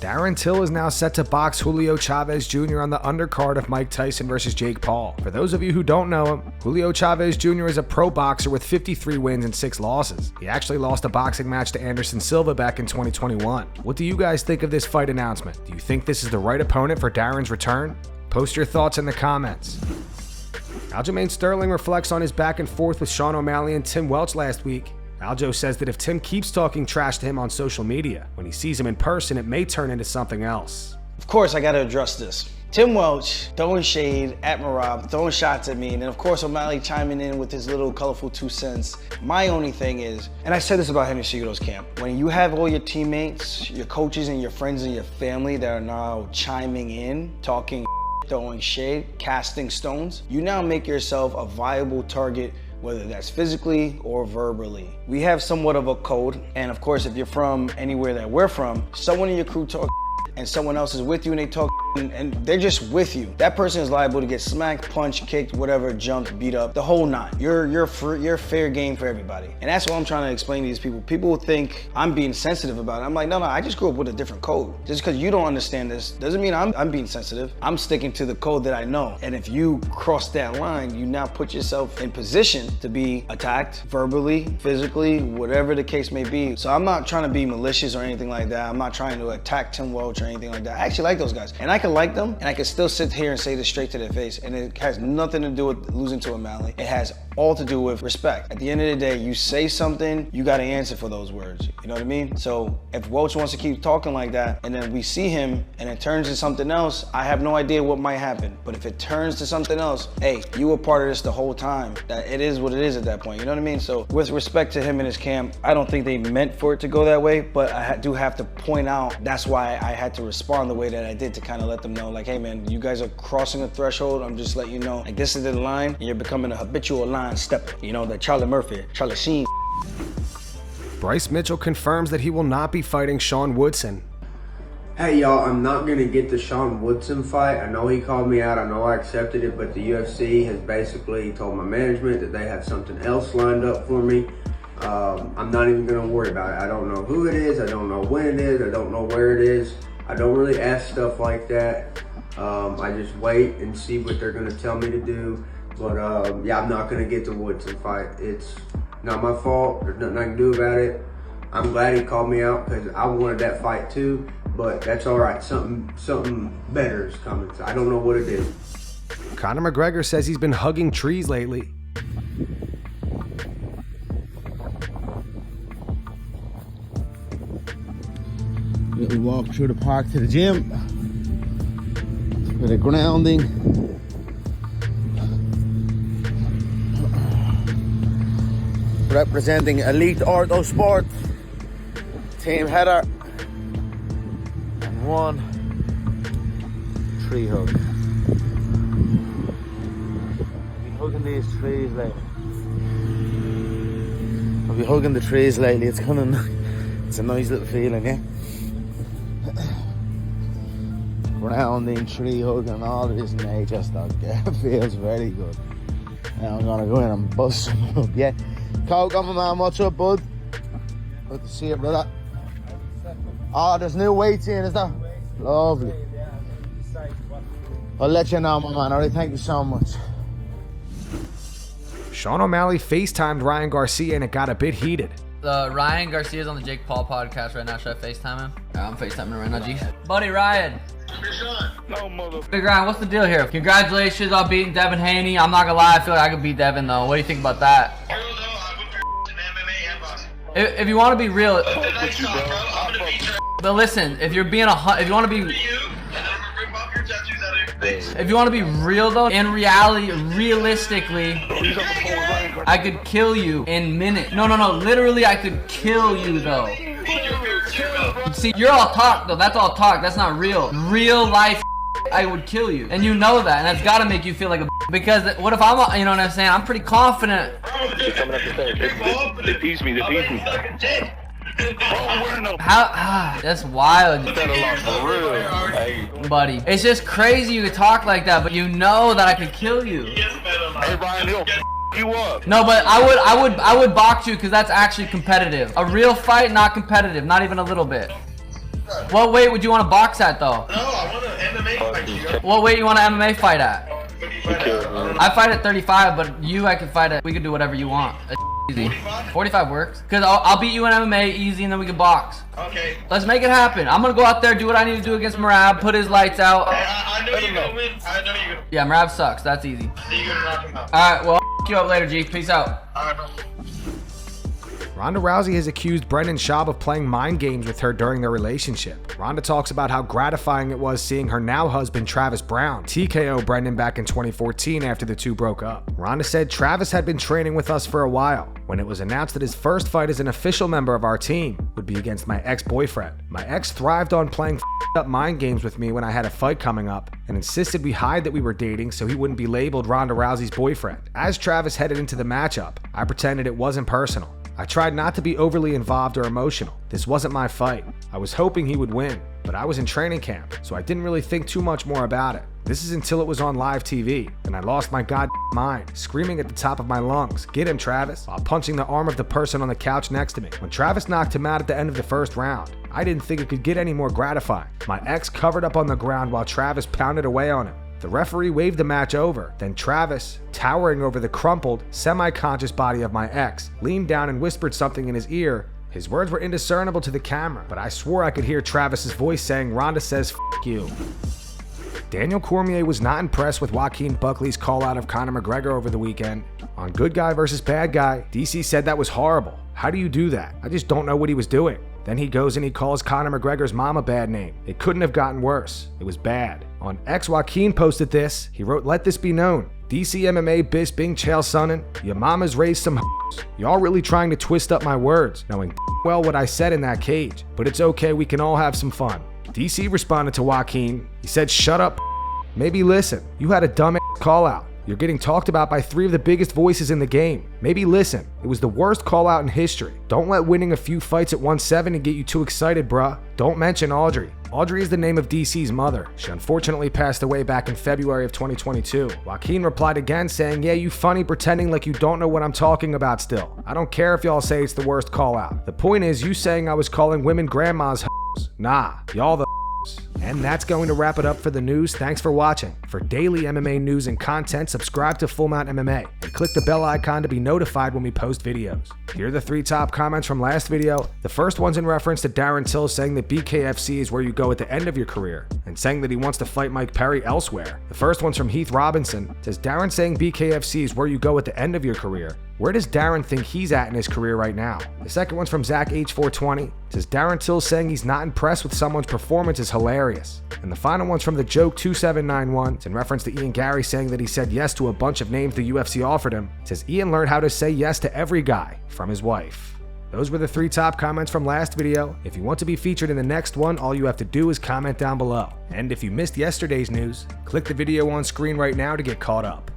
Darren Till is now set to box Julio Chavez Jr. on the undercard of Mike Tyson versus Jake Paul. For those of you who don't know him, Julio Chavez Jr. is a pro boxer with 53 wins and 6 losses. He actually lost a boxing match to Anderson Silva back in 2021. What do you guys think of this fight announcement? Do you think this is the right opponent for Darren's return? Post your thoughts in the comments. Aljamain Sterling reflects on his back and forth with Sean O'Malley and Tim Welch last week. Aljo says that if Tim keeps talking trash to him on social media, when he sees him in person, it may turn into something else. Of course, I got to address this. Tim Welch throwing shade at Marab, throwing shots at me, and then of course O'Malley chiming in with his little colorful 2 cents. My only thing is, and I said this about Henry Cejudo's camp, when you have all your teammates, your coaches, and your friends and your family that are now chiming in, talking, throwing shade, casting stones, you now make yourself a viable target, whether that's physically or verbally. We have somewhat of a code, and of course, if you're from anywhere that we're from, someone in your crew talk and someone else is with you and they talk and they're just with you. That person is liable to get smacked, punched, kicked, whatever, jumped, beat up, the whole nine. You're fair game for everybody. And that's what I'm trying to explain to these people. People think I'm being sensitive about it. I'm like, no, I just grew up with a different code. Just because you don't understand this doesn't mean I'm being sensitive. I'm sticking to the code that I know. And if you cross that line, you now put yourself in position to be attacked verbally, physically, whatever the case may be. So I'm not trying to be malicious or anything like that. I'm not trying to attack Tim Welch or anything like that. I actually like those guys. And I can like them, and I can still sit here and say this straight to their face. And it has nothing to do with losing to O'Malley. It has all to do with respect. At the end of the day, you say something, you got to answer for those words. You know what I mean? So if Welch wants to keep talking like that, and then we see him, and it turns to something else, I have no idea what might happen. But if it turns to something else, hey, you were part of this the whole time. That it is what it is at that point. You know what I mean? So with respect to him and his camp, I don't think they meant for it to go that way, but I do have to point out that's why I had to respond the way that I did, to kind of let them know, like, hey man, you guys are crossing a threshold. I'm just letting you know, like, this is the line, and you're becoming a habitual line stepper. You know, that Charlie Sheen. Bryce Mitchell confirms that he will not be fighting Sean Woodson. Hey y'all, I'm not gonna get the Sean Woodson fight. I know he called me out, I know I accepted it, but the UFC has basically told my management that they have something else lined up for me. I'm not even gonna worry about it. I don't know who it is, I don't know when it is, I don't know where it is. I don't really ask stuff like that. I just wait and see what they're gonna tell me to do. But yeah, I'm not gonna get the Woodson fight. It's not my fault, there's nothing I can do about it. I'm glad he called me out because I wanted that fight too, but that's all right. Something better is coming. So I don't know what it is. Conor McGregor says he's been hugging trees lately. Little walk through the park to the gym. Bit of grounding. Representing Elite Ortho Sport. Team header. And 1 tree hug. I've been hugging these trees lately. I've been hugging the trees lately. It's kind of, it's a nice little feeling, yeah. Grounding, tree hugging, all of this nature stuff. Yeah, it feels very good. Now I'm gonna go in and bust some up, yeah. Coke on my man, what's up, bud? Good to see you, brother. Oh, there's new weights in, is there? Lovely. I'll let you know, my man. Alright, thank you so much. Sean O'Malley FaceTimed Ryan Garcia and it got a bit heated. Ryan Garcia's on the Jake Paul podcast right now. Should I FaceTime him? Yeah, I'm FaceTiming right now, G. Buddy Ryan. No, mother. Big Ryan, what's the deal here? Congratulations on beating Devin Haney. I'm not gonna lie, I feel like I could beat Devin though. What do you think about that? If you want to be real, but listen, if you're being if you want to be. If you want to be real though, in reality, realistically, I could kill you in minutes. No, literally I could kill you though. See, you're all talk though, that's all talk, that's not real. Real life, I would kill you. And you know that, and that's gotta make you feel like a because what if I'm, you know what I'm saying, I'm pretty confident. They're coming up the stairs. They tease me. How? That's wild, buddy. It's just crazy you could talk like that, but you know that I could kill you. Hey Brian, he'll you up. No, but I would box you because that's actually competitive. A real fight, not competitive, not even a little bit. What weight would you want to box at though? No, I want an MMA fight. You got What weight you want an MMA fight at? Who cares, man? I fight at 35, but you, I can fight at. We can do whatever you want. That's easy. 45 works. Cause I'll beat you in MMA easy, and then we can box. Okay. Let's make it happen. I'm gonna go out there, do what I need to do against Marab, put his lights out. I know you're gonna win. I know you're gonna. Yeah, Marab sucks. That's easy. You're gonna knock him out. All right, well, I'll you up later, G. Peace out. All right, bro. Ronda Rousey has accused Brendan Schaub of playing mind games with her during their relationship. Ronda talks about how gratifying it was seeing her now husband Travis Brown TKO Brendan back in 2014 after the two broke up. Ronda said Travis had been training with us for a while. When it was announced that his first fight as an official member of our team would be against my ex-boyfriend. My ex thrived on playing up mind games with me when I had a fight coming up and insisted we hide that we were dating so he wouldn't be labeled Ronda Rousey's boyfriend. As Travis headed into the matchup, I pretended it wasn't personal. I tried not to be overly involved or emotional. This wasn't my fight. I was hoping he would win, but I was in training camp, so I didn't really think too much more about it. This is until it was on live TV, and I lost my mind, screaming at the top of my lungs, "Get him, Travis," while punching the arm of the person on the couch next to me. When Travis knocked him out at the end of the first round, I didn't think it could get any more gratifying. My ex covered up on the ground while Travis pounded away on him. The referee waved the match over. Then Travis, towering over the crumpled, semi-conscious body of my ex, leaned down and whispered something in his ear. His words were indiscernible to the camera, but I swore I could hear Travis's voice saying, "Ronda says f*** you." Daniel Cormier was not impressed with Joaquin Buckley's call out of Conor McGregor over the weekend. On Good Guy versus Bad Guy, DC said that was horrible. How do you do that? I just don't know what he was doing. Then he goes and he calls Conor McGregor's mom a bad name. It couldn't have gotten worse. It was bad. On X, Joaquin posted this. He wrote, "Let this be known. DC MMA bis bing chael sonnen. Your mama's raised some hoes. Y'all really trying to twist up my words, knowing well what I said in that cage. But it's okay, we can all have some fun." DC responded to Joaquin. He said, "Shut up. Maybe listen. You had a dumb call out. You're getting talked about by 3 of the biggest voices in the game. Maybe listen. It was the worst call out in history. Don't let winning a few fights at 170 get you too excited, bruh. Don't mention Audrey. Audrey is the name of DC's mother. She unfortunately passed away back in February of 2022. Joaquin replied again saying, "Yeah, you funny pretending like you don't know what I'm talking about still. I don't care if y'all say it's the worst call out. The point is you saying I was calling women grandmas hoes. Nah, y'all the And that's going to wrap it up for the news. Thanks for watching. For daily MMA news and content, subscribe to Full Mount MMA and click the bell icon to be notified when we post videos. Here are the 3 top comments from last video. The first one's in reference to Darren Till saying that BKFC is where you go at the end of your career and saying that he wants to fight Mike Perry elsewhere. The first one's from Heath Robinson. It says Darren saying BKFC is where you go at the end of your career. Where does Darren think he's at in his career right now? The second one's from Zach H420. It says Darren Till saying he's not impressed with someone's performance is hilarious. And the final one's from the Joke 2791. It's in reference to Ian Gary saying that he said yes to a bunch of names the UFC offered him. It says Ian learned how to say yes to every guy from his wife. Those were the 3 top comments from last video. If you want to be featured in the next one, all you have to do is comment down below. And if you missed yesterday's news, click the video on screen right now to get caught up.